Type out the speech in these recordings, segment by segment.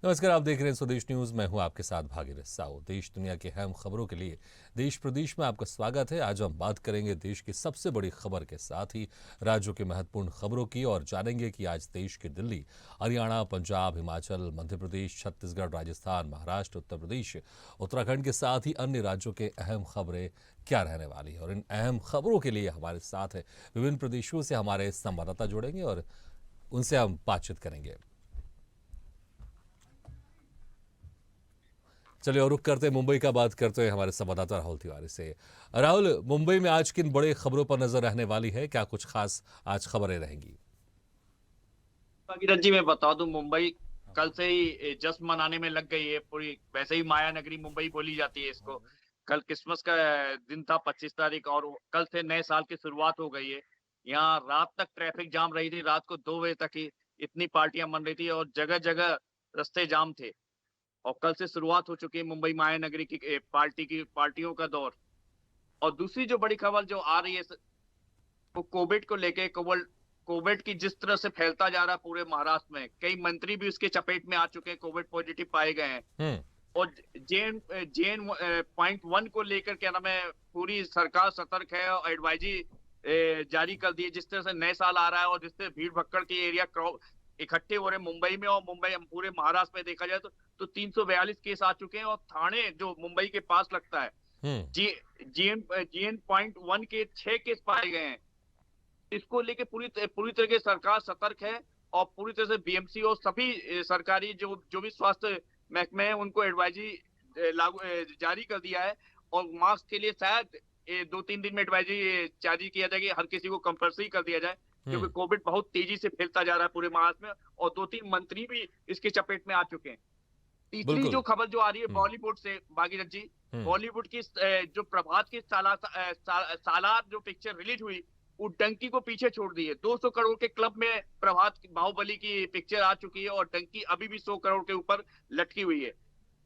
नमस्कार, आप देख रहे हैं स्वदेश न्यूज। मैं हूं आपके साथ भागीरथ साहू। देश दुनिया की अहम खबरों के लिए देश प्रदेश में आपका स्वागत है। आज हम बात करेंगे देश की सबसे बड़ी खबर के साथ ही राज्यों की महत्वपूर्ण खबरों की, और जानेंगे कि आज देश की दिल्ली, हरियाणा, पंजाब, हिमाचल, मध्य प्रदेश, छत्तीसगढ़, राजस्थान, महाराष्ट्र, उत्तर प्रदेश, उत्तराखंड के साथ ही अन्य राज्यों के अहम खबरें क्या रहने वाली है। और इन अहम खबरों के लिए हमारे साथ है विभिन्न प्रदेशों से हमारे संवाददाता जुड़ेंगे और उनसे हम बातचीत करेंगे। चलिए और रुक करते हैं, मुंबई का बात करते हैं हमारे संवाददाता राहुल तिवारी से। राहुल, मुंबई में आज किन बड़े खबरों पर नजर रहने वाली है? क्या कुछ खास आज खबरें रहेंगी? भगीरथ जी, मैं बता दूं, मुंबई कल से ही जश्न मनाने में लग गई है पूरी। वैसे ही माया नगरी मुंबई बोली जाती है इसको। कल क्रिसमस का दिन था, 25 तारीख, और कल से नए साल की शुरुआत हो गई है। यहाँ रात तक ट्रैफिक जाम रही थी, रात को 2 बजे तक ही इतनी पार्टियां मन रही थी और जगह जगह रास्ते जाम थे। और कल से शुरुआत हो चुकी है मुंबई माया नगरी की पार्टियों का दौर। और दूसरी जो बड़ी खबर जो आ रही है वो कोविड को लेके, कोविड की जिस तरह से फैलता जा रहा है पूरे महाराष्ट्र में, कई मंत्री भी उसके चपेट में आ चुके हैं, कोविड पॉजिटिव पाए गए हैं। हम्म। और जेन जेन .1 को लेकर क्या नाम है, पूरी सरकार सतर्क है और एडवाइजरी जारी कर दी है। जिस तरह से नए साल आ रहा है और जिससे भीड़ भक्कड़ के एरिया इकट्ठे हो रहे हैं मुंबई में, और मुंबई पूरे महाराष्ट्र में देखा जाए तो 342 केस आ चुके हैं। और थाने जो मुंबई के पास लगता है, हम्म। जी जीएन .1 के 6 केस पाए गए हैं। इसको लेके पूरी तरह से सरकार सतर्क है। और पूरी तरह से बीएमसी और सभी सरकारी जो जो भी स्वास्थ्य महकमे हैं उनको एडवाइजरी जारी कर दिया है। और मास्क के लिए शायद 2-3 दिन में एडवाइजरी जारी किया जाए कि हर किसी को कंपलसरी कर दिया जाए, क्योंकि हम्म। कोविड बहुत तेजी से फैलता जा रहा है पूरे महाराष्ट्र में और 2-3 मंत्री भी इसके चपेट में आ चुके हैं। तीसरी बिल्कुल। जो खबर जो आ रही है हम्म। बॉलीवुड से, भागीरथ जी, हम्म। बॉलीवुड की जो प्रभात की सालार जो पिक्चर रिलीज हुई, वो डंकी को पीछे छोड़ दी है। 200 करोड़ के क्लब में बाहुबली की पिक्चर आ चुकी है और डंकी अभी भी 100 करोड़ के ऊपर लटकी हुई है।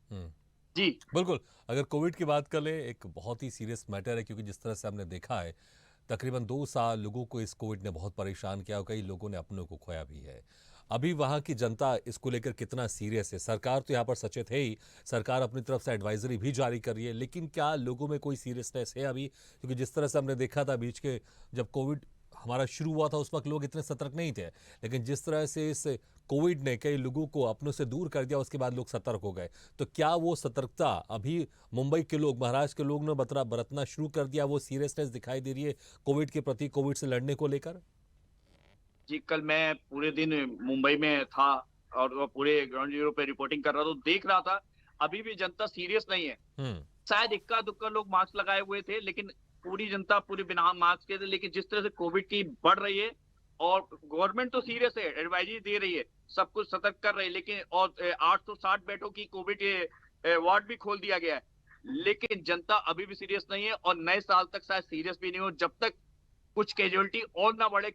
हम्म। जी। बिल्कुल। अगर कोविड की बात कर ले, एक बहुत ही सीरियस मैटर है, क्योंकि जिस तरह से हमने देखा है, तकरीबन 2 साल लोगों को इस कोविड ने बहुत परेशान किया और कई लोगों ने अपनों को खोया भी है। अभी वहां की जनता इसको लेकर कितना सीरियस है? सरकार तो यहाँ पर सचेत है ही, सरकार अपनी तरफ से एडवाइजरी भी जारी कर रही है, लेकिन क्या लोगों में कोई सीरियसनेस है अभी? क्योंकि जिस तरह से हमने देखा था बीच के, जब कोविड हमारा शुरू हुआ था, उस वक्त लोग इतने सतर्क नहीं थे, लेकिन जिस तरह से इस कोविड ने कई लोगों को अपनों से दूर कर दिया, उसके बाद लोग सतर्क हो गए। तो क्या वो सतर्कता अभी मुंबई के लोग, महाराष्ट्र के लोग ने बरतना शुरू कर दिया? वो सीरियसनेस दिखाई दे रही है कोविड के प्रति, कोविड से लड़ने को लेकर? जी, कल मैं पूरे दिन मुंबई में था और वो पूरे ग्राउंड जीरो पे रिपोर्टिंग कर रहा था, तो देख रहा था अभी भी जनता सीरियस नहीं है। हम्म। शायद इक्का दुक्का लोग मास्क लगाए हुए थे, लेकिन पूरी जनता पूरी बिना मास्क के थे। लेकिन जिस तरह से कोविड की बढ़ रही है और गवर्नमेंट तो सीरियस है, एडवाइजरी दे रही है, सब कुछ सतर्क कर रही है, लेकिन और 860 बेडों की कोविड वार्ड भी खोल दिया गया है। लेकिन जनता अभी भी सीरियस नहीं है और नए साल तक शायद सीरियस भी नहीं हो, जब तक कुछ कैजुअलिटी और ना बढ़े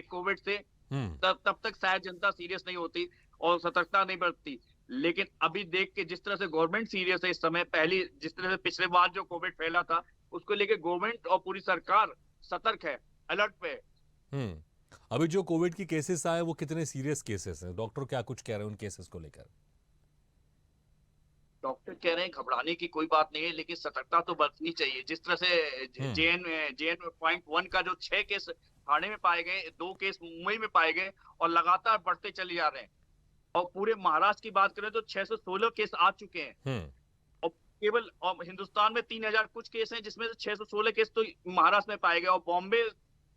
कोविड से। हम्म। तब तक शायद जनता सीरियस नहीं होती और सतर्कता नहीं बरतती। लेकिन अभी देख के जिस तरह से गवर्नमेंट सीरियस है इस समय, पहली जिस तरह से पिछले बार जो कोविड फैला था उसको लेके गवर्नमेंट और पूरी सरकार सतर्क है, अलर्ट पे है। हम्म। अभी जो कोविड की केसेस आए, वो कितने सीरियस केसेस हैं? डॉक्टर क्या कुछ कह रहे हैं उन केसेस को लेकर? डॉक्टर कह रहे हैं घबराने की कोई बात नहीं है, लेकिन सतर्कता तो बरतनी चाहिए। जिस तरह से हम्म। JN.1 का जो 6 केस थाने में पाए गए, 2 केस मुंबई में पाए गए और लगातार बढ़ते चले जा रहे हैं। और पूरे महाराष्ट्र की बात करें तो 616 केस आ चुके हैं। हम्म। और केवल और हिंदुस्तान में 3000 कुछ केस हैं, जिसमें से 616 केस तो महाराष्ट्र में पाए गए। और बॉम्बे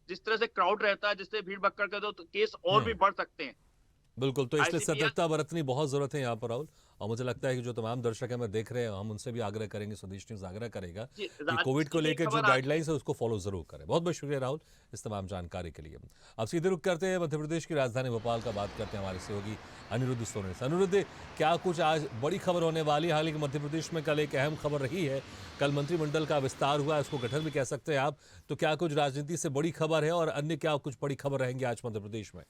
जिस तरह से क्राउड रहता है, जिससे भीड़ भक्कड़ का, तो केस और भी हम्म। बढ़ सकते हैं। बिल्कुल। तो इसलिए आईसीपीआर सतर्कता बरतनी बहुत जरूरत है यहाँ पर, राहुल। और मुझे लगता है कि जो तमाम दर्शक हमें देख रहे हैं, हम उनसे भी आग्रह करेंगे, स्वदेश न्यूज आग्रह करेगा कि कोविड को राजनीति की लेकर जो खबर आज। गाइडलाइंस है उसको फॉलो जरूर करें। बहुत बहुत शुक्रिया राहुल इस तमाम जानकारी के लिए। अब सीधे रुक करते हैं मध्य प्रदेश की राजधानी भोपाल का, बात करते हैं हमारे सहयोगी अनिरुद्ध सोनी से। अनिरुद्ध, क्या कुछ आज बड़ी खबर होने वाली है? हालांकि मध्य प्रदेश में कल एक अहम खबर रही है, कल मंत्रिमंडल का विस्तार हुआ, इसको गठन भी कह सकते हैं आप। तो क्या कुछ राजनीति से बड़ी खबर है और अन्य क्या कुछ बड़ी खबर रहेंगी आज मध्य प्रदेश में?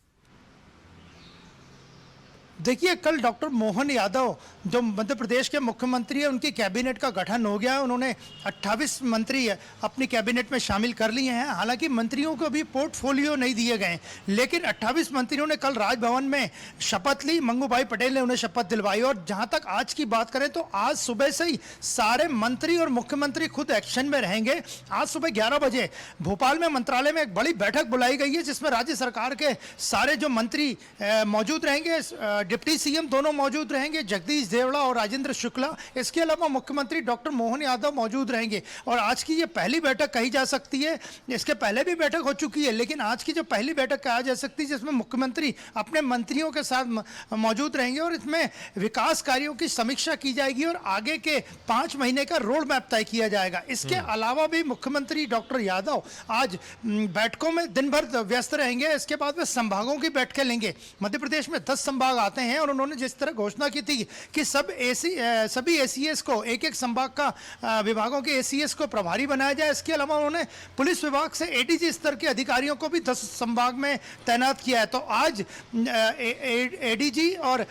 देखिए, कल डॉक्टर मोहन यादव जो मध्य प्रदेश के मुख्यमंत्री है, उनकी कैबिनेट का गठन हो गया है। उन्होंने 28 मंत्री अपनी कैबिनेट में शामिल कर लिए हैं। हालांकि मंत्रियों को अभी पोर्टफोलियो नहीं दिए गए, लेकिन 28 मंत्रियों ने कल राजभवन में शपथ ली। मंगू भाई पटेल ने उन्हें शपथ दिलवाई। और जहां तक आज की बात करें तो आज सुबह से ही सारे मंत्री और मुख्यमंत्री खुद एक्शन में रहेंगे। आज सुबह 11 बजे भोपाल में मंत्रालय में एक बड़ी बैठक बुलाई गई है, जिसमें राज्य सरकार के सारे जो मंत्री मौजूद रहेंगे, डिप्टी सीएम दोनों मौजूद रहेंगे, जगदीश देवड़ा और राजेंद्र शुक्ला। इसके अलावा मुख्यमंत्री डॉक्टर मोहन यादव मौजूद रहेंगे। और आज की ये पहली बैठक कही जा सकती है। इसके पहले भी बैठक हो चुकी है, लेकिन आज की जो पहली बैठक कहा जा सकती है, जिसमें मुख्यमंत्री अपने मंत्रियों के साथ मौजूद रहेंगे और इसमें विकास कार्यों की समीक्षा की जाएगी और आगे के 5 महीने का रोड मैप तय किया जाएगा। इसके अलावा भी मुख्यमंत्री डॉक्टर यादव आज बैठकों में दिन भर व्यस्त रहेंगे। इसके बाद वे संभागों की बैठकें लेंगे। मध्य प्रदेश में 10 संभाग आते हैं और उन्होंने जिस तरह घोषणा की थी कि सभी एसीएस को एक संभाग का विभागों के एसीएस को प्रभारी बनाया जाए। इसके अलावा उन्होंने पुलिस विभाग से एडीजी स्तर के अधिकारियों को भी 10 संभाग में तैनात किया है। तो आज एडीजी और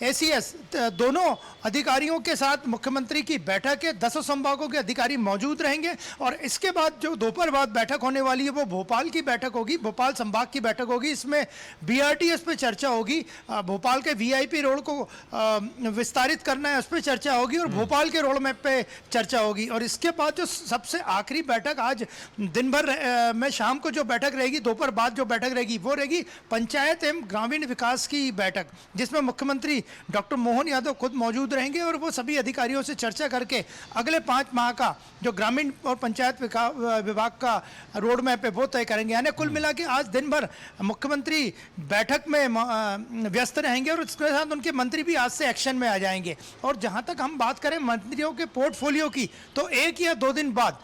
एसीएस दोनों अधिकारियों के साथ मुख्यमंत्री की बैठक है। 10 संभागों के अधिकारी मौजूद रहेंगे। और इसके बाद जो दोपहर बाद बैठक होने वाली है, वो भोपाल की बैठक होगी, भोपाल संभाग की बैठक होगी। इसमें बीआरटीएस पे चर्चा होगी, भोपाल के वीआईपी रोड को विस्तारित करना है, उस पर चर्चा होगी और भोपाल के रोड मैप पे चर्चा होगी। और इसके बाद जो सबसे आखिरी बैठक आज दिन भर में शाम को जो बैठक रहेगी, दोपहर बाद जो बैठक रहेगी, वो रहेगी पंचायत एवं ग्रामीण विकास की बैठक, जिसमें मुख्यमंत्री डॉक्टर मोहन यादव खुद मौजूद रहेंगे और वो सभी अधिकारियों से चर्चा करके अगले 5 माह का जो ग्रामीण और पंचायत विभाग का रोड मैप है वो तय करेंगे। यानी कुल मिला के आज दिन भर मुख्यमंत्री बैठक में व्यस्त रहेंगे और उसके साथ उनके मंत्री भी आज से एक्शन में आ जाएंगे। और जहां तक हम बात करें मंत्रियों के पोर्टफोलियो की, तो 1 या 2 दिन बाद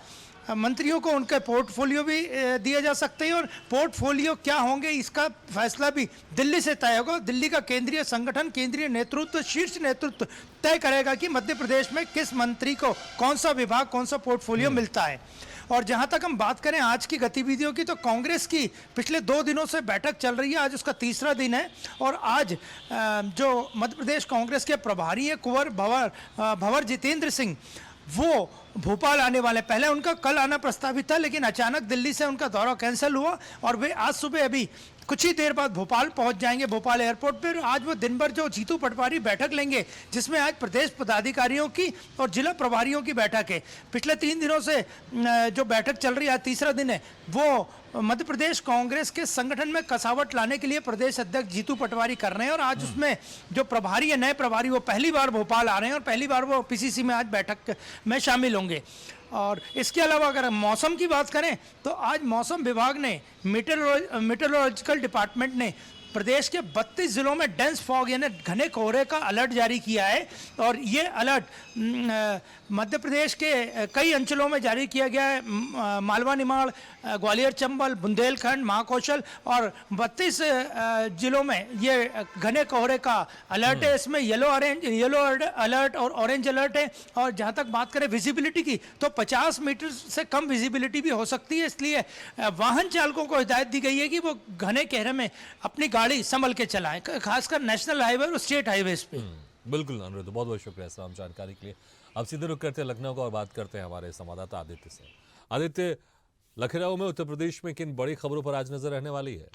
मंत्रियों को उनके पोर्टफोलियो भी दिए जा सकते हैं। और पोर्टफोलियो क्या होंगे इसका फैसला भी दिल्ली से तय होगा। दिल्ली का केंद्रीय संगठन, केंद्रीय नेतृत्व, शीर्ष नेतृत्व तय करेगा कि मध्य प्रदेश में किस मंत्री को कौन सा विभाग, कौन सा पोर्टफोलियो मिलता है। और जहां तक हम बात करें आज की गतिविधियों की, तो कांग्रेस की पिछले 2 दिनों से बैठक चल रही है। आज उसका तीसरा दिन है और आज जो मध्य प्रदेश कांग्रेस के प्रभारी है कुंवर भंवर जितेंद्र सिंह, वो भोपाल आने वाले। पहले उनका कल आना प्रस्तावित था, लेकिन अचानक दिल्ली से उनका दौरा कैंसिल हुआ और वे आज सुबह अभी कुछ ही देर बाद भोपाल पहुंच जाएंगे, भोपाल एयरपोर्ट पर। आज वो दिन भर जो जीतू पटवारी बैठक लेंगे, जिसमें आज प्रदेश पदाधिकारियों की और जिला प्रभारियों की बैठक है। पिछले 3 दिनों से जो बैठक चल रही है, आज तीसरा दिन है, वो मध्य प्रदेश कांग्रेस के संगठन में कसावट लाने के लिए प्रदेश अध्यक्ष जीतू पटवारी कर रहे हैं। और आज उसमें जो प्रभारी है, नए प्रभारी, वो पहली बार भोपाल आ रहे हैं और पहली बार वो पीसीसी में आज बैठक में शामिल होंगे। और इसके अलावा अगर मौसम की बात करें तो आज मौसम विभाग ने, मेट्रोलॉजिकल डिपार्टमेंट ने प्रदेश के 32 जिलों में डेंस फॉग यानी घने कोहरे का अलर्ट जारी किया है। और ये अलर्ट मध्य प्रदेश के कई अंचलों में जारी किया गया है। मालवा निमाड़, ग्वालियर चंबल, बुंदेलखंड, महाकौशल और 32 जिलों में ये घने कोहरे का अलर्ट है। इसमें येलो अलर्ट और ऑरेंज अलर्ट है। और जहां तक बात करें विजिबिलिटी की, तो 50 मीटर से कम विजिबिलिटी भी हो सकती है। इसलिए वाहन चालकों को हिदायत दी गई है कि वो घने कोहरे में अपनी गाड़ी संभल के चलाएं, खासकर नेशनल हाईवे और स्टेट हाईवेज पे। बिल्कुल अनिरुद्ध, बहुत बहुत शुक्रिया तमाम जानकारी के लिए। अब सीधे रुक करते हैं लखनऊ को और बात करते हैं हमारे संवाददाता आदित्य से। आदित्य, लखनऊ में उत्तर प्रदेश में किन बड़ी खबरों पर आज नजर रहने वाली है?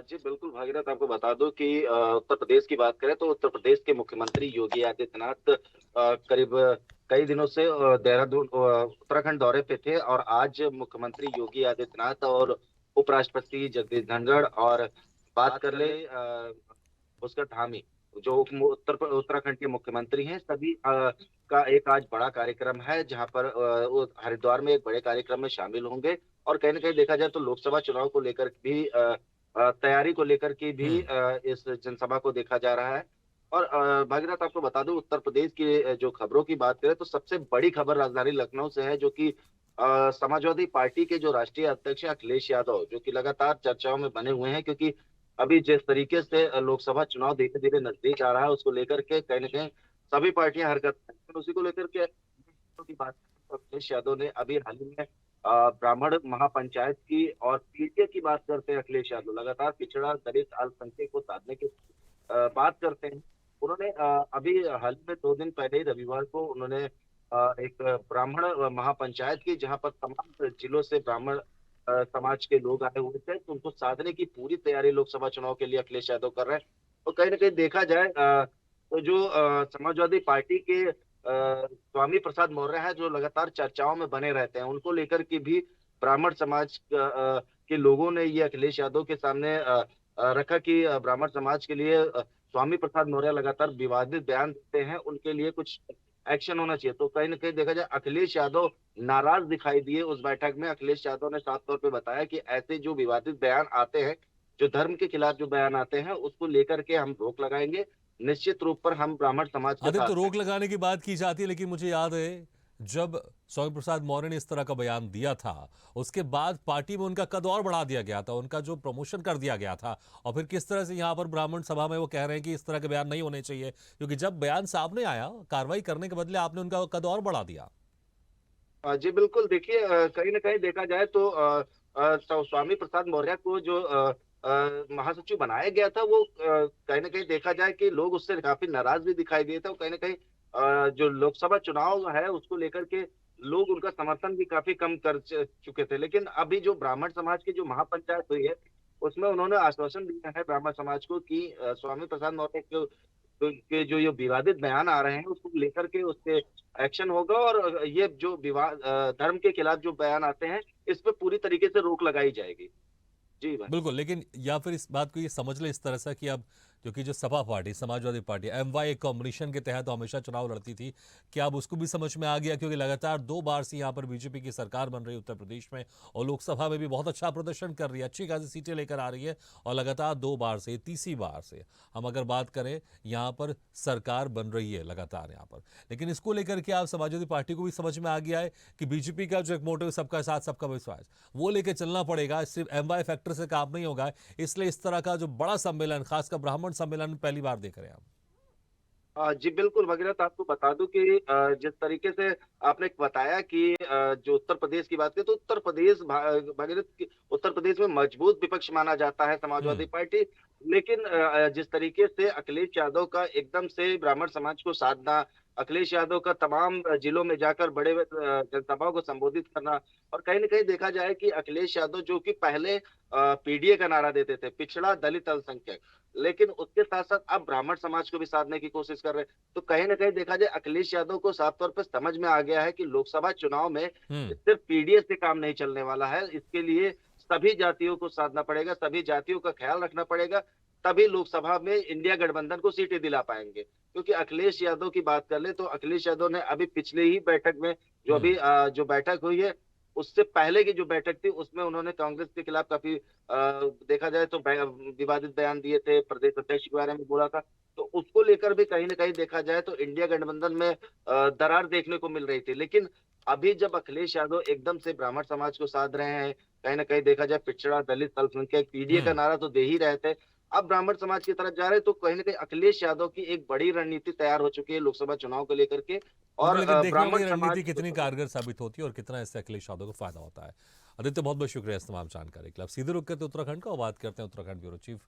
जी बिल्कुल भागीरथ, आपको बता दो कि उत्तर प्रदेश की बात करें तो उत्तर प्रदेश के मुख्यमंत्री योगी आदित्यनाथ करीब कई दिनों से देहरादून उत्तराखंड दौरे पे थे। और आज मुख्यमंत्री योगी आदित्यनाथ और उपराष्ट्रपति जगदीप धनखड़ और बात कर ले उसका धामी, जो उत्तराखंड के मुख्यमंत्री हैं, सभी का एक आज बड़ा कार्यक्रम है, जहां पर हरिद्वार में एक बड़े कार्यक्रम में शामिल होंगे। और कहीं ना कहीं देखा जाए तो लोकसभा चुनाव को लेकर भी तैयारी को लेकर के भी इस जनसभा को देखा जा रहा है। और भागीरथ, आपको बता दूं, उत्तर प्रदेश की जो खबरों की बात करें तो सबसे बड़ी खबर राजधानी लखनऊ से है, जो कि समाजवादी पार्टी के जो राष्ट्रीय अध्यक्ष अखिलेश यादव, जो कि लगातार चर्चाओं में बने हुए हैं, क्योंकि अभी जिस तरीके से लोकसभा चुनाव धीरे धीरे नजदीक आ रहा है, उसको लेकर के कहीं ना कहीं सभी पार्टियां हरकत, उसी को लेकर के की बात अखिलेश यादव ने अभी हाल ही में ब्राह्मण महापंचायत की और पीटीए की बात करते हैं अखिलेश यादव, लगातार पिछड़ा दलित अल्पसंख्यक को साधने की बात करते हैं। उन्होंने अभी हाल में 2 दिन पहले ही रविवार को उन्होंने एक ब्राह्मण महापंचायत की, जहां पर तमाम जिलों से ब्राह्मण समाज के लोग आए हुए थे, तो उनको साधने की पूरी तैयारी लोकसभा चुनाव के लिए अखिलेश यादव कर रहे हैं। और कहीं ना कहीं देखा जाए तो जो समाजवादी पार्टी के स्वामी प्रसाद मौर्य है, जो लगातार चर्चाओं में बने रहते हैं, उनको लेकर के भी ब्राह्मण समाज के लोगों ने ये अखिलेश यादव के सामने रखा कि ब्राह्मण समाज के लिए स्वामी प्रसाद मौर्य लगातार विवादित बयान देते हैं, उनके लिए कुछ एक्शन होना चाहिए। तो कहीं ना कहीं देखा जाए अखिलेश यादव नाराज दिखाई दिए उस बैठक में। अखिलेश यादव ने साफ तौर पे बताया कि ऐसे जो विवादित बयान आते हैं, जो धर्म के खिलाफ जो बयान आते हैं, उसको लेकर के हम रोक लगाएंगे। निश्चित रूप पर हम ब्राह्मण समाज के आदित्य, साथ तो हैं। रोक लगाने की बात की जाती है, लेकिन मुझे याद है जब स्वामी प्रसाद मौर्य ने इस तरह का बयान दिया था, उसके बाद पार्टी में उनका कद और बढ़ा दिया गया था, उनका जो प्रमोशन कर दिया गया था। और फिर किस तरह से यहाँ पर ब्राह्मण सभा में वो कह रहे हैं कि इस तरह के बयान नहीं होने चाहिए, क्योंकि जब बयान सामने आया, कार्रवाई करने के बदले आपने उनका कद और बढ़ा दिया। जी बिल्कुल, देखिए कहीं न कहीं देखा जाए तो स्वामी प्रसाद मौर्य को जो महासचिव बनाया गया था, वो कहीं न कहीं देखा जाए कि लोग उससे काफ़ी नाराज़ भी दिखाई दिए थे, और कहीं न कहीं जो लोकसभा चुनाव है उसको लेकर के लोग उनका समर्थन भी काफ़ी कम कर चुके थे। लेकिन अभी जो ब्राह्मण समाज की जो महापंचायत हुई है, उसमें उन्होंने आश्वासन दिया है ब्राह्मण समाज को कि स्वामी प्रसाद मौर्य के जो ये विवादित बयान आ रहे हैं, उसको लेकर के उसपे एक्शन होगा, और ये जो धर्म के खिलाफ जो बयान आते हैं, इस पे पूरी तरीके से रोक लगाई जाएगी। जी भाई। बिल्कुल, लेकिन या फिर इस बात को ये समझ ले इस तरह से कि अब क्योंकि जो Sapa party, Samajwadi party MY combination के तहत तो हमेशा चुनाव लड़ती थी, क्या अब उसको भी समझ में आ गया? क्योंकि लगातार 2 बार से यहाँ पर बीजेपी की सरकार बन रही है उत्तर प्रदेश में, और लोकसभा में भी बहुत अच्छा प्रदर्शन कर रही है, अच्छी खासी सीटें लेकर आ रही है, और लगातार 2 बार से, तीसरी बार से हम अगर बात करें, यहाँ पर सरकार बन रही है लगातार यहाँ पर। लेकिन इसको लेकर के आप समाजवादी पार्टी को भी समझ में आ गया है कि बीजेपी का जो एक मोटिव सबका साथ सबका विश्वास, वो लेकर चलना पड़ेगा, सिर्फ एमवाई फैक्टर से काम नहीं होगा। इसलिए इस तरह का जो बड़ा सम्मेलन, खासकर ब्राह्मण सम्मेलन पहली बार देख रहे हैं आप। जी बिल्कुल, भगीरथ आपको बता दूं कि जिस तरीके से आपने बताया कि जो उत्तर प्रदेश की बात करें, तो भगीरथ उत्तर प्रदेश में मजबूत विपक्ष माना जाता है समाजवादी हम्म। पार्टी। लेकिन जिस तरीके से अखिलेश यादव का एकदम से ब्राह्मण समाज को साधना, अखिलेश यादव का तमाम जिलों में जाकर बड़े जनसभाओं को संबोधित करना, और कहीं न कहीं देखा जाए कि अखिलेश यादव जो कि पहले पीडीए का नारा देते थे, पिछड़ा दलित अल्पसंख्यक, लेकिन उसके साथ-साथ अब ब्राह्मण समाज को भी साधने की कोशिश कर रहे हैं। तो कहीं न कहीं देखा जाए अखिलेश यादव को साफ तौर पे समझ में आ गया है कि लोकसभा चुनाव में हम्म। सिर्फ पीडीए से काम नहीं चलने वाला है। इसके लिए सभी जातियों को साधना पड़ेगा, सभी जातियों का ख्याल रखना पड़ेगा, तभी लोकसभा में इंडिया गठबंधन को सीटें दिला पाएँगे। क्योंकि अखिलेश यादव की बात कर लें, तो अखिलेश यादव ने अभी पिछले ही बैठक में जो हम्म। अभी जो बैठक हुई है, उससे पहले की जो बैठक थी, उसमें उन्होंने कांग्रेस के खिलाफ काफ़ी देखा जाए तो विवादित बयान दिए थे, प्रदेश अध्यक्ष के बारे में बोला था। तो उसको लेकर भी कहीं न कहीं देखा जाए तो इंडिया गठबंधन में दरार देखने को मिल रही थी। लेकिन अभी जब अखिलेश यादव एकदम से ब्राह्मण समाज को साध रहे हैं, कहीं न कहीं देखा जाए पिछड़ा, दलित, अल्पसंख्यक, पीडीए का हम्म। नारा तो दे ही रहे थे। अब ब्राह्मण समाज की तरफ जा रहे हैं, तो कहीं न कहीं अखिलेश यादव की एक बड़ी रणनीति तैयार हो चुकी है लोकसभा चुनाव को लेकर के, और बिल्कुल, लेकिन देखना होगा ब्राह्मण ये रणनीति समाज कितनी कारगर साबित होती है और कितना इससे अखिलेश यादव को फायदा होता है। आदित्य, बहुत बहुत शुक्रिया इस तमाम जानकारी के लिए। अब सीधे रुक करते उत्तराखंड का और बात करते हैं उत्तराखंड ब्यूरो चीफ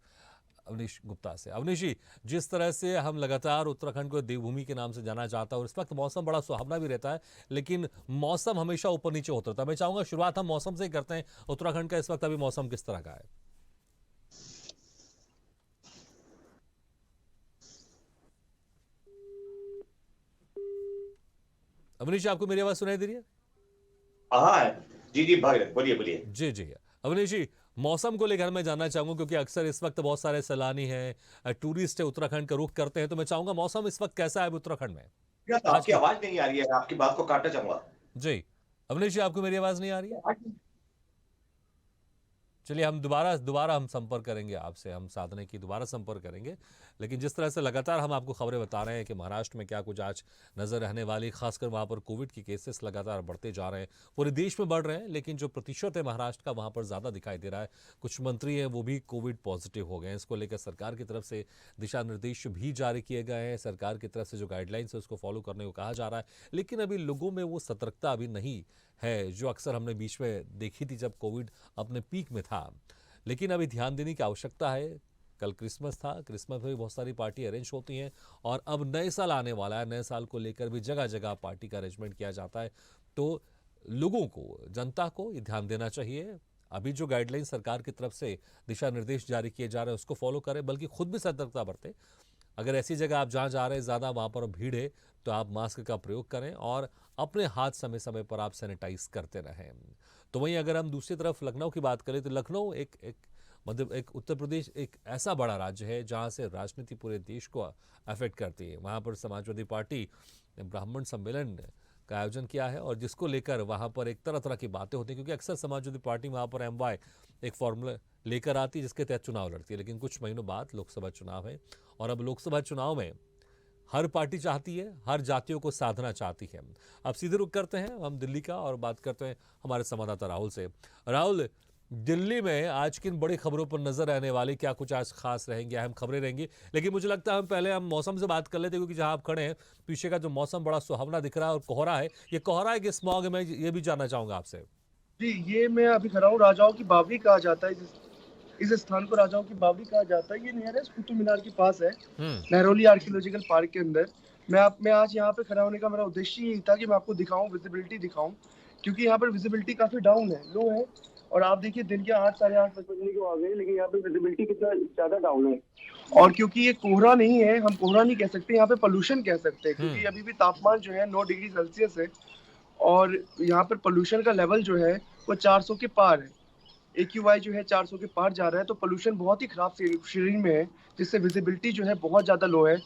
अवनीश गुप्ता से। अवनीश जी, जिस तरह से हम लगातार उत्तराखंड को देवभूमि के नाम से जाना जाता है, और इस वक्त मौसम बड़ा सुहावना भी रहता है, लेकिन मौसम हमेशा ऊपर नीचे होता रहता है। मैं चाहूंगा शुरुआत हम मौसम से ही करते हैं। उत्तराखंड का इस वक्त अभी मौसम किस तरह का है? अवनीश जी, आपको मेरी आवाज सुनाई दे रही है? हाँ जी जी भागीरथ बोलिए बोलिए। जी जी। अवनीश जी, मौसम को लेकर मैं जानना चाहूंगा, क्योंकि अक्सर इस वक्त बहुत सारे सैलानी हैं, टूरिस्ट है, उत्तराखंड का रुख करते हैं, तो मैं चाहूंगा मौसम इस वक्त कैसा है अभी उत्तराखंड में क्या आज आपकी की? आवाज नहीं आ रही है, आपकी बात को काटना चाहूंगा। जी। अवनीश जी, आपको मेरी आवाज नहीं आ रही है? चलिए, हम दोबारा दोबारा हम संपर्क करेंगे आपसे, हम साधने की दोबारा संपर्क करेंगे। लेकिन जिस तरह से लगातार हम आपको खबरें बता रहे हैं कि महाराष्ट्र में क्या कुछ आज नजर रहने वाली, खासकर वहां पर कोविड के केसेस लगातार बढ़ते जा रहे हैं, पूरे देश में बढ़ रहे हैं, लेकिन जो प्रतिशत है महाराष्ट्र का वहां पर ज्यादा दिखाई दे रहा है। कुछ मंत्री हैं वो भी कोविड पॉजिटिव हो गए हैं। इसको लेकर सरकार की तरफ से दिशा निर्देश भी जारी किए गए हैं। सरकार की तरफ से जो गाइडलाइंस है उसको फॉलो करने को कहा जा रहा है, लेकिन अभी लोगों में वो सतर्कता अभी नहीं है जो अक्सर हमने बीच में देखी थी जब कोविड अपने पीक में था। लेकिन अभी ध्यान देने की आवश्यकता है। कल क्रिसमस था, क्रिसमस में भी बहुत सारी पार्टी अरेंज होती हैं और अब नए साल आने वाला है। नए साल को लेकर भी जगह जगह पार्टी का अरेंजमेंट किया जाता है। तो लोगों को, जनता को ये ध्यान देना चाहिए। अभी जो गाइडलाइन सरकार की तरफ से दिशा निर्देश जारी किए जा रहे हैं उसको फॉलो करें, बल्कि खुद भी सतर्कता बरतें। अगर ऐसी जगह आप जहाँ जा रहे हैं ज़्यादा वहाँ पर भीड़ है तो आप मास्क का प्रयोग करें और अपने हाथ समय समय पर आप सैनिटाइज करते रहें। तो वहीं अगर हम दूसरी तरफ लखनऊ की बात करें तो लखनऊ एक उत्तर प्रदेश एक ऐसा बड़ा राज्य है जहाँ से राजनीति पूरे देश को अफेक्ट करती है। वहाँ पर समाजवादी पार्टी ने ब्राह्मण सम्मेलन का आयोजन किया है और जिसको लेकर वहाँ पर एक तरह तरह की बातें होती हैं, क्योंकि अक्सर समाजवादी पार्टी वहाँ पर MY एक फॉर्मूला लेकर आती है जिसके तहत चुनाव लड़ती है। लेकिन कुछ महीनों बाद लोकसभा चुनाव है और अब लोकसभा चुनाव में हर पार्टी चाहती है, हर जातियों को साधना चाहती है। अब सीधे रुख करते हैं हम दिल्ली का और बात करते हैं हमारे संवाददाता राहुल से। राहुल, दिल्ली में आज किन बड़ी खबरों पर नजर रहने वाली, क्या कुछ आज खास रहेंगी, अहम खबरें रहेंगी? लेकिन मुझे लगता है हम मौसम से बात कर लेते हैं, क्योंकि जहां आप खड़े हैं पीछे का जो मौसम बड़ा सुहावना दिख रहा है और कोहरा है। ये कोहरा है कि स्मॉग है, मैं ये भी जानना चाहूंगा आपसे। जी, ये मैं अभी खड़ा हूँ, राजाओं की बावड़ी कहा जाता है इस स्थान को, राजाओं की बावड़ी कहा जाता है। ये नियरेस्ट कुतुब मीनार के पास है, नहरोली आर्कियोलॉजिकल पार्क के अंदर। मैं आज यहाँ पे खड़ा होने का मेरा उद्देश्य यही था कि मैं आपको दिखाऊं, विजिबिलिटी दिखाऊं, क्योंकि यहाँ पर विजिबिलिटी काफी डाउन है, लो है। और आप देखिए दिन के 8 साढ़े 8 बजने को आ गए, लेकिन यहाँ पे विजिबिलिटी कितना ज्यादा डाउन है। और क्योंकि ये कोहरा नहीं है, हम कोहरा नहीं कह सकते, यहाँ पे पोल्यूशन कह सकते हैं, क्योंकि अभी भी तापमान जो है 9 डिग्री सेल्सियस है और यहाँ पर पोल्यूशन का लेवल जो है वो 400 के पार है। AQI जो है 400 के पार जा रहा है, तो पोल्यूशन बहुत ही खराब श्रेणी में है, जिससे विजिबिलिटी जो है बहुत ज्यादा लो है।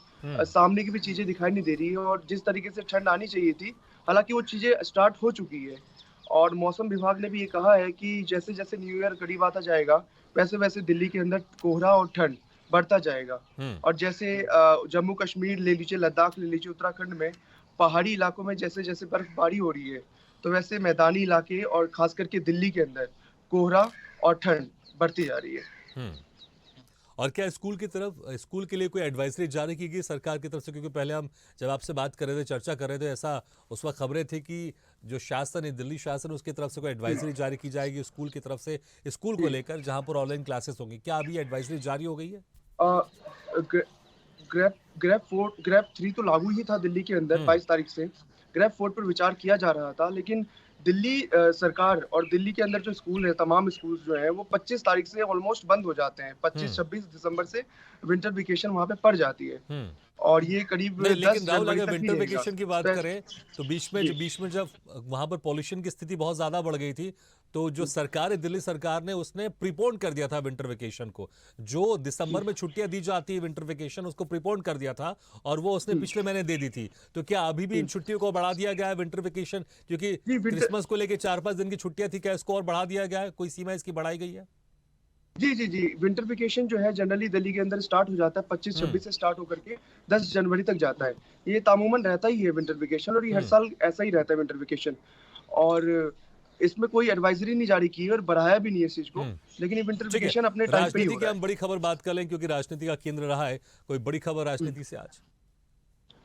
सामने की भी चीजें दिखाई नहीं दे रही है और जिस तरीके से ठंड आनी चाहिए थी, हालांकि वो चीजें स्टार्ट हो चुकी है। और मौसम विभाग ने भी ये कहा है कि जैसे जैसे न्यू ईयर करीब आता जाएगा वैसे वैसे दिल्ली के अंदर कोहरा और ठंड बढ़ता जाएगा। और जैसे जम्मू कश्मीर ले लीजिए, लद्दाख ले लीजिए, उत्तराखंड में पहाड़ी इलाकों में जैसे जैसे बर्फबारी हो रही है, तो वैसे मैदानी इलाके और खास करके दिल्ली के अंदर कोहरा और ठंड बढ़ती जा रही है। और क्या स्कूल के लिए कोई एडवाइजरी जारी की गई सरकार की तरफ से? क्योंकि पहले हम जब आपसे बात कर रहे थे, चर्चा कर रहे थे, ऐसा उस वक्त खबरें थी कि जो शासन है, दिल्ली शासन, उसकी तरफ से कोई एडवाइजरी जारी की जाएगी स्कूल की तरफ से, स्कूल को लेकर जहां पर ऑनलाइन क्लासेस होंगी। क्या अभी एडवाइजरी जारी हो गई है? ग्रेप 3 तो लागू ही था दिल्ली के अंदर 22 तारीख से। ग्रेप 4 पर विचार किया जा रहा था, लेकिन दिल्ली सरकार और दिल्ली के अंदर जो स्कूल है, तमाम स्कूल जो है वो 25 तारीख से ऑलमोस्ट बंद हो जाते हैं। 25-26 दिसंबर से विंटर वेकेशन वहाँ पे पड़ जाती है और ये करीब 10 लेकिन राहुल, जनवरी अगर तक विंटर ही वेकेशन की बात रहेगा। करें तो बीच में जब वहां पर पॉल्यूशन की स्थिति बहुत ज्यादा बढ़ गई थी, तो जो सरकार है, दिल्ली सरकार ने उसने प्रीपोन कर दिया था विंटर वेकेशन को। जो दिसंबर में छुट्टियां दी जाती है विंटर वेकेशन, उसको प्रीपोन कर दिया था और वो उसने पिछले महीने दे दी थी। तो क्या अभी भी इन छुट्टियों को बढ़ा दिया गया है विंटर वेकेशन? क्योंकि क्रिसमस को लेकर 4-5 दिन की छुट्टियां थी, क्या इसको और बढ़ा दिया गया है? कोई सीमा इसकी बढ़ाई गई है? जी, विंटर वेकेशन जो है जनरली दिल्ली के अंदर स्टार्ट हो जाता है 25-26 से स्टार्ट होकर के 10 जनवरी तक जाता है। ये तामुमन रहता ही है विंटर वेकेशन, और ये हर साल ऐसा ही रहता है विंटर वेकेशन। और इसमें कोई एडवाइजरी नहीं जारी की है और बढ़ाया भी नहीं है इस चीज को, लेकिन ये विंटर वेकेशन अपने टाइम पे ही राजनीति हो की रहा हम बड़ी खबर बात कर लें, क्योंकि राजनीति का केंद्र रहा है। कोई बड़ी खबर राजनीति से आज?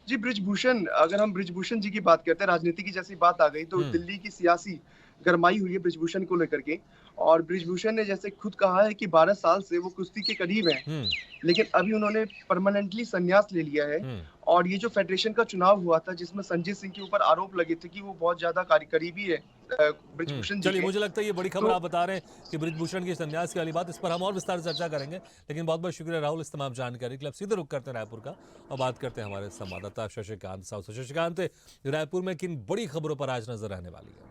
जी, बृजभूषण, अगर हम बृजभूषण जी की बात करते हैं, राजनीति की जैसी बात आ गई तो दिल्ली की सियासी गरमाई हुई है बृजभूषण को लेकर के। और बृजभूषण ने जैसे खुद कहा है कि 12 साल से वो कुश्ती के करीब हैं, लेकिन अभी उन्होंने परमानेंटली संन्यास ले लिया है। और ये जो फेडरेशन का चुनाव हुआ था जिसमें संजय सिंह के ऊपर आरोप लगे थे कि वो बहुत ज्यादा करीबी है बृजभूषण जी चलिए, के। मुझे लगता है ये बड़ी खबर आप बता रहे हैं कि बृजभूषण की संन्यास की वाली बात, इस पर हम और विस्तार से चर्चा करेंगे। लेकिन बहुत बहुत शुक्रिया राहुल इस तमाम जानकारी के लिए। अब सीधे रुक करते हैं रायपुर का और बात करते हैं हमारे संवाददाता शशिकांत साहु से। शशिकांत, रायपुर में किन बड़ी खबरों पर आज नजर रहने वाली है?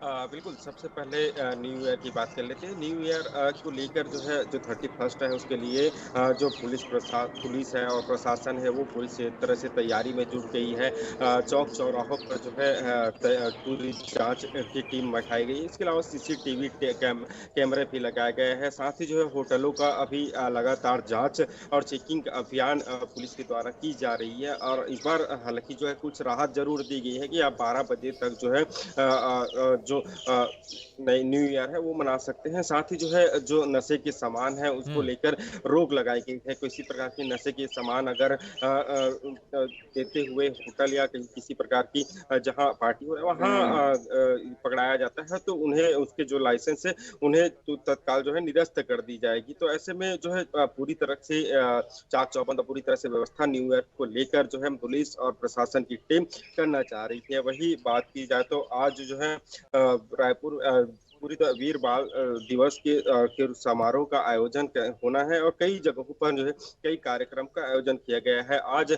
बिल्कुल, सबसे पहले न्यू ईयर की बात कर लेते हैं। न्यू ईयर को लेकर जो है, जो 31st है उसके लिए जो पुलिस है और प्रशासन है वो पूरी से तरह से तैयारी में जुट गई है। चौक-चौराहों पर जो है पूरी जाँच की टीम बैठाई गई है। इसके अलावा सीसीटीवी कैमरे भी लगाए गए हैं। साथ ही जो है होटलों का अभी लगातार जाँच और चेकिंग का अभियान पुलिस के द्वारा की जा रही है। और इस बार हालाँकि जो है कुछ राहत ज़रूर दी गई है कि आप 12 बजे तक जो है जो नई न्यू ईयर है वो मना सकते हैं। साथ ही जो है जो नशे के सामान है उसको लेकर रोक लगाई गई है। किसी प्रकार के नशे के सामान अगर देते हुए होटल या कहीं किसी प्रकार की जहाँ पार्टी हो रहा है वहाँ पकड़ाया जाता है तो उन्हें उसके जो लाइसेंस है उन्हें तो तत्काल जो है निरस्त कर दी जाएगी। तो ऐसे में जो है पूरी तरह से चाक चौबंद पूरी तरह से व्यवस्था न्यू ईयर को लेकर जो है पुलिस और प्रशासन की टीम करना चाह रही है। वही बात की जाए तो आज जो है रायपुर पूरी तरह वीर बाल दिवस के समारोह का आयोजन होना है और कई जगहों पर जो है कई कार्यक्रम का आयोजन किया गया है। आज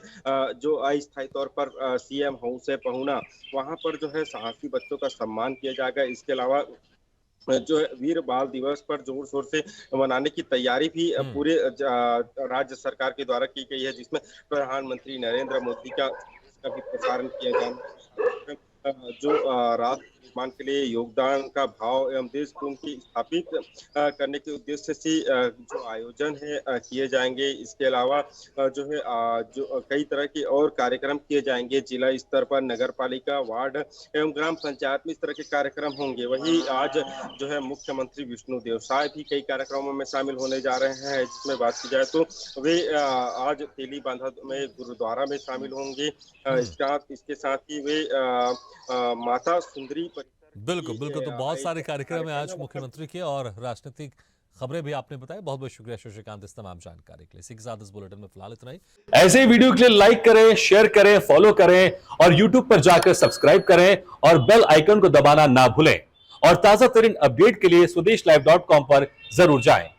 जो अस्थायी तौर पर सीएम हाउस है पहुना, वहां पर जो है साहसी बच्चों का सम्मान किया जाएगा। इसके अलावा जो है वीर बाल दिवस पर जोर शोर से मनाने की तैयारी भी पूरे राज्य सरकार के द्वारा की गई है, जिसमें प्रधानमंत्री नरेंद्र मोदी का भी प्रसारण किया जाना जो राष्ट्र निर्माण के लिए योगदान का भाव एवं देश को उनकी स्थापित करने के उद्देश्य से जो आयोजन है किए जाएंगे। इसके अलावा जो है जो कई तरह के और कार्यक्रम किए जाएंगे जिला स्तर पर, नगर पालिका, वार्ड एवं ग्राम पंचायत में इस तरह के कार्यक्रम होंगे। वही आज जो है मुख्यमंत्री विष्णुदेव साय भी कई कार्यक्रमों में शामिल होने जा रहे हैं, जिसमें बात की जाए तो वे आज तेली बांधा में गुरुद्वारा में शामिल होंगे। इसके साथ ही वे माता सुंदरी बिल्कुल बिल्कुल। तो बहुत सारे कार्यक्रम है आज मुख्यमंत्री के और राजनीतिक खबरें भी आपने बताई। बहुत बहुत शुक्रिया शशिकांत इस तमाम जानकारी के लिए। इसी के साथ इस बुलेटिन में फिलहाल इतना ही। ऐसे ही वीडियो के लिए लाइक करें, शेयर करें, फॉलो करें और यूट्यूब पर जाकर सब्सक्राइब करें और बेल आइकन को दबाना ना भूलें। और ताजा तरीन अपडेट के लिए स्वदेशलाइव.com पर जरूर जाएं।